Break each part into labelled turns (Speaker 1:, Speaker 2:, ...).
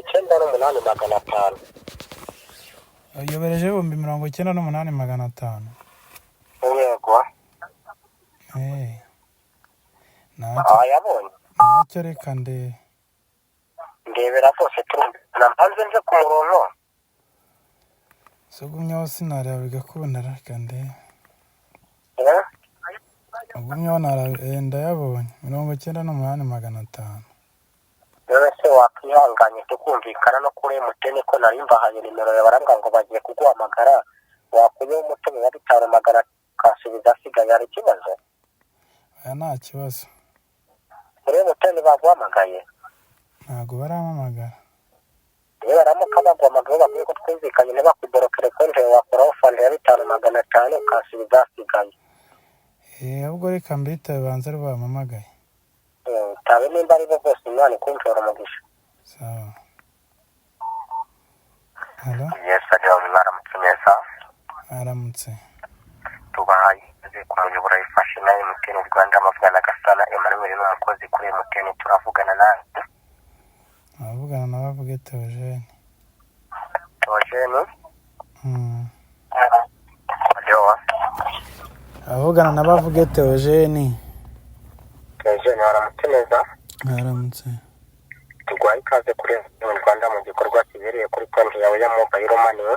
Speaker 1: 98,500.
Speaker 2: Uyobereje 98,500.
Speaker 1: Yego. Yabonye.
Speaker 2: Ntacyo reka
Speaker 1: ndebera rwose turumvikana mpanze nje ku murongo.
Speaker 2: Sogumyeho sinareba bigakunda reka Ugumyeho ndayabonye 98,500.
Speaker 1: Se wakwihanganye tukumvikana no kuri MTN ko nari mbahanye nimero ya baranga ngo bagiye kuguhamagara wakuyeho umutobe wa 500 kasubiza asigaye ari kibazo.
Speaker 2: Nta kibazo.
Speaker 1: Muri MTN baguhamagaye?
Speaker 2: Ntago barampamagara.
Speaker 1: Baramuka baguhamagaye bavuye ko twumvikanye ntibakuborokere konti wakora fund ya 500 kasubiza asigaye.
Speaker 2: Ahubwo reka mbitabe banza bampamagaye.
Speaker 1: Tabe nimba ari bo bose Imana kumvira umugisha.
Speaker 2: Sawa. Hello?
Speaker 1: Yes, mwaramutse neza.
Speaker 2: Aramutse.
Speaker 1: Tubahaye ku muyobora ifashe na MTN Rwanda amavugana gasana Emmanuel n'umukozi kuri MTN turavugana nawe.
Speaker 2: Avugana na bavuge Theogene.
Speaker 1: Theogene?
Speaker 2: Avugana na bavuge Theogene.
Speaker 1: Theogene waramutse neza?
Speaker 2: Aramutse.
Speaker 1: Tugwaye ikaze kuri Rwanda mu gikorwa kibereye kuri konti yawe ya mobile money.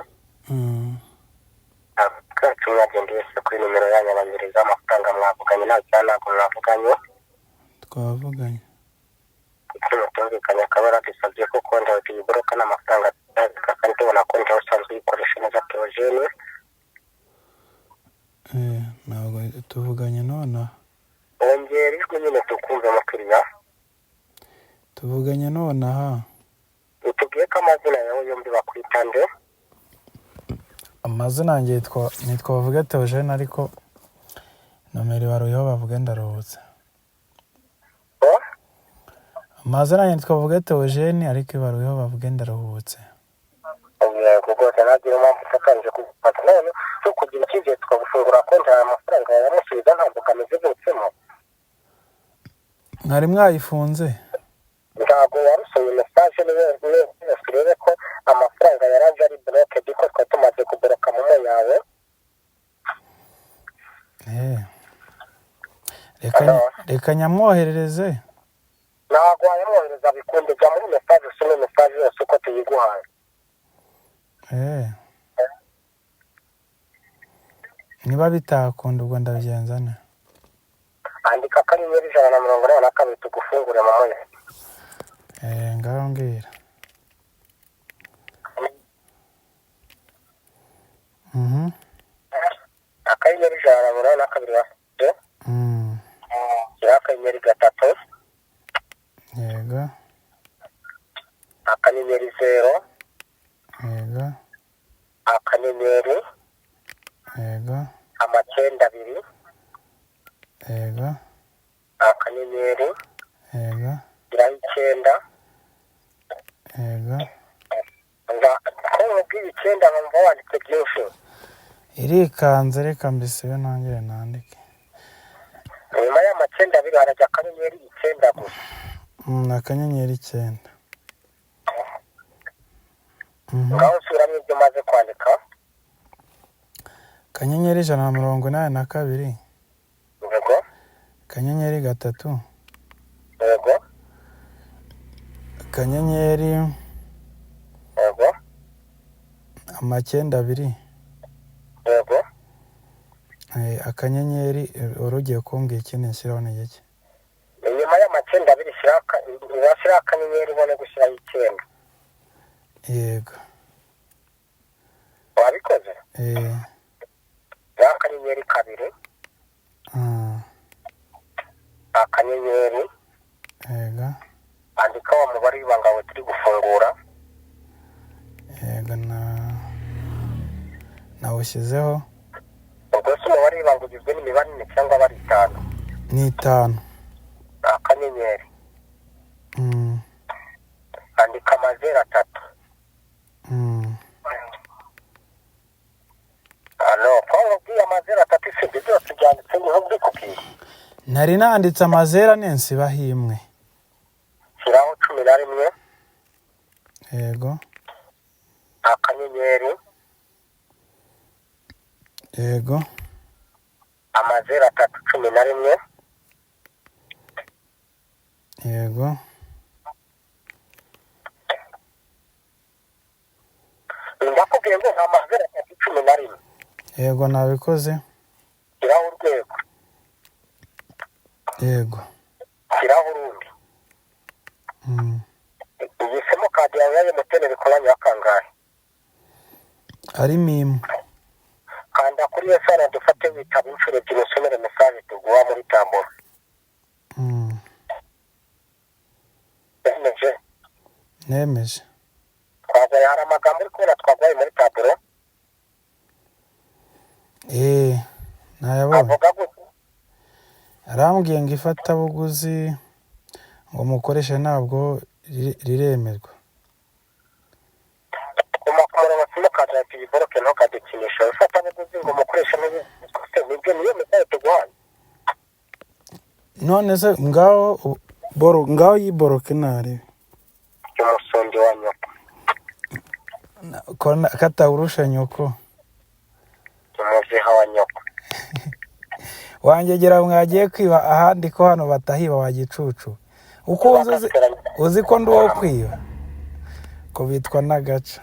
Speaker 1: Kacu mwagendeye kuri nimero yanyu abanyereza amafaranga mwavuganye nta cyana mwavuganye.
Speaker 2: Twavuganye.
Speaker 1: Kuri mutumvikanye akabara dusabye ko konti yawe tuyiboroka n'amafaranga kandi tubona konti yawe usanzwe uyikoresha neza Theogene.
Speaker 2: Ntabwo tuvuganye none.
Speaker 1: Ongera ijwi nyine tukumve mukiriya.
Speaker 2: Tuvuganye none aha.
Speaker 1: Utubwiye ko amazina yawe yombi bakwita nde?
Speaker 2: Amazina yanjye nitwa bavuge Theogene ariko nomero baruyeho bavuge ndaruhutse. Amazina yanjye nitwa bavuge Theogene ariko baruyeho bavuge ndaruhutse.
Speaker 1: Kuko tanagira impamvu ufatanyije kugufata none cyo kugira icyizere tukagufungura konti amafaranga yamusubiza ntabwo kameze gutsemo.
Speaker 2: Mwari mwayifunze?
Speaker 1: Ntabwo warusoye message niwe ko amafaranga yaraje ari blocked ko twatumaze kuboroka mu yawe.
Speaker 2: Reka nyamwoherereze.
Speaker 1: Ntabwo wayamwohereza bikunde jya muri message usome message yose uko tuyiguhaye.
Speaker 2: Niba bitakunda ubwo ndabigenza ne.
Speaker 1: Andika akanyenyeri 182 tugufungure mu moya.
Speaker 2: Ngaho mbwira.
Speaker 1: Akanyenyeri 182 akanyenyeri 3.
Speaker 2: Yego.
Speaker 1: Akanyenyeri 0.
Speaker 2: Yego.
Speaker 1: Akanyenyeri.
Speaker 2: Yego.
Speaker 1: 92.
Speaker 2: Yego.
Speaker 1: Akanyenyeri.
Speaker 2: Yego.
Speaker 1: 9.
Speaker 2: Yego.
Speaker 1: Ko bw'icyenda numva wanditse byinshi.
Speaker 2: Irikanze reka mbisibe nangire nandike.
Speaker 1: Nyuma y'amacenda abiri harajya akanyenyeri 9 gusa.
Speaker 2: Akanyenyeri 9.
Speaker 1: Ngaho usubiramo ibyo maze kwandika.
Speaker 2: Akanyenyeri 182.
Speaker 1: Yego.
Speaker 2: Akanyenyeri 3.
Speaker 1: Yego.
Speaker 2: Akanyenyeri.
Speaker 1: Yego.
Speaker 2: 92.
Speaker 1: Yego.
Speaker 2: Akanyenyeri urugiye kumbwira ikindi nshyiraho ni iki?
Speaker 1: Nyuma y'amacenda abiri shiraka akanyenyeri ubone gushyiraho 9.
Speaker 2: Yego.
Speaker 1: Wabikoze? Akanyenyeri 2. Akanyenyeri.
Speaker 2: Yego.
Speaker 1: Andika wa mubare w'ibanga wawe turi gufungura.
Speaker 2: Yego nawushyizeho.
Speaker 1: Ubwo se umubare w'ibanga ugizwe n'imibare 4 cyangwa bari 5?
Speaker 2: Ni 5.
Speaker 1: Akanyenyeri. Andika amazero 3. Kwa ubwiye amazero 3 sibyo byose byanditse niho bikubwiye.
Speaker 2: Nari nanditse amazero nensi bahimwe.
Speaker 1: Shiraho 11.
Speaker 2: yego
Speaker 1: akanyenyeri
Speaker 2: yego
Speaker 1: 311
Speaker 2: yego
Speaker 1: ndakubwiye ngo 311
Speaker 2: yego nabikoze
Speaker 1: shyiraho urwego
Speaker 2: yego
Speaker 1: shyiraho urundi iyi simukadi yawe ya MTN bikoranye akangahe
Speaker 2: ari mimo
Speaker 1: kanda kuri iyo sana dufate witaba inshuro ebyiri usomere mesaje tuguha muri tambura
Speaker 2: nemeje
Speaker 1: twagaye hari amagambo uri kubona twagaye muri tambura
Speaker 2: nayabonye
Speaker 1: avuga gutya
Speaker 2: arambwiye ngo ifatabuguzi ngo mukoreshe ntabwo riremerwa
Speaker 1: umurongo simukadi ya tuyiboroke ntukadukinisha ifatabuguzi ngo mukoreshe nibyo niyo mesaje tuguhaye
Speaker 2: none se ngaho yiboroke narebe
Speaker 1: umusundi wa nyoko
Speaker 2: katawurusha nyoko
Speaker 1: umuziha wa nyoko
Speaker 2: wangegera mwagiye kwiba ahandi ko hano batahiba wa gicucu uko uzi ko ndi uwo kwiba ko bitwa n'agaca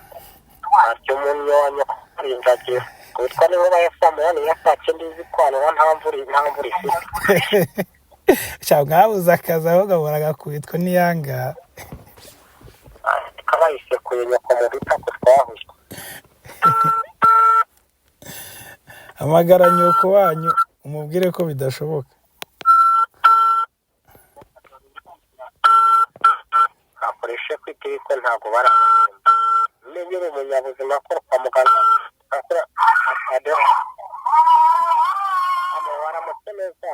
Speaker 1: haryo umuntu wa nyoko inzagira witwa n'inkuba ya samuya niyo sakindi zikwanura nta mvura ifite
Speaker 2: cyangwa mwabuze akazi aho gahora gakubitwa n'iyangara
Speaker 1: kabayisekuye nyoko mu bitako twahuye
Speaker 2: amagara nyoko wanyu umubwire ko bidashoboka
Speaker 1: akoreshe kwitiri ko ntago barahemba niba uri umunyabuzima ko kwa muganga akora ado waramutse neza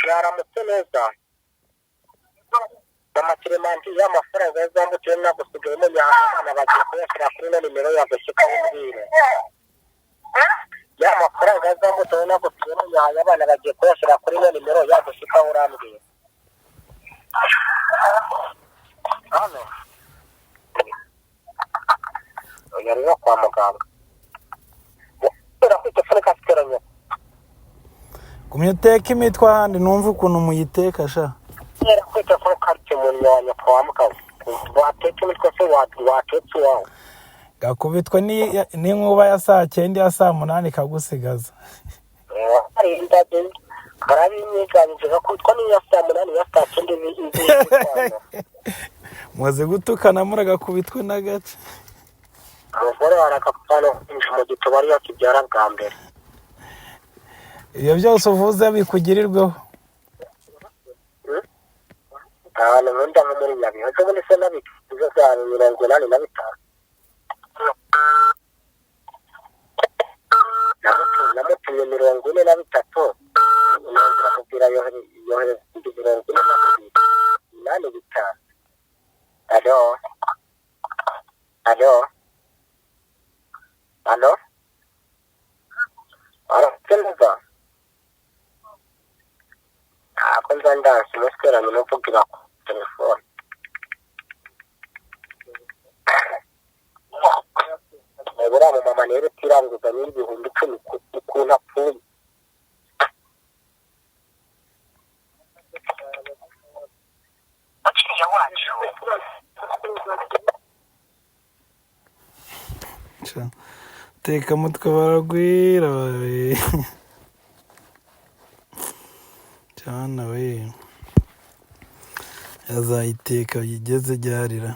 Speaker 1: yaramutse neza amakiremanti y'amafaranga yazambukiye nagusigayemo nyabana bagiye kuyashyira kuri ino nimero yagushyika wumvire y'amafaranga yazambukiye nagusigayemo nyabana bagiye kuyashyira kuri ino nimero yagushyika urambwira hano yari no kwa muganga urakwita fone kasiteranye
Speaker 2: kumye uteka imitwe ahandi numva ukuntu muyiteka sha
Speaker 1: kwita fone karite umuntu wanya kwa muganga wateka imitwe se watetse iwawe
Speaker 2: gakubitwa n'inkuba ya saa 9 ya saa 8 kagusigaza
Speaker 1: hari indage karabinyiganije gakubitwa n'iya saa 8 ya saa 9
Speaker 2: muze gutukana muragakubitwe n'agace
Speaker 1: umugore warakapana mu gituba ariyo kibyara bwa mbere
Speaker 2: iyo byose uvuze bikugirirweho
Speaker 1: abantu nkunda nko muri Nyabihu ejo bundi se nabikuze bya 85 namutumye 43 namubwira yohereza 42 alo arakeneza ako nzandansi musiteranye no kugira ku telefone buriya mu mama rero tiranguza n'ibihumbi 10 ukuntu apfuye ukiriya wacu
Speaker 2: teka mutwe baragwira cyane we yazayiteka yigeze ryarira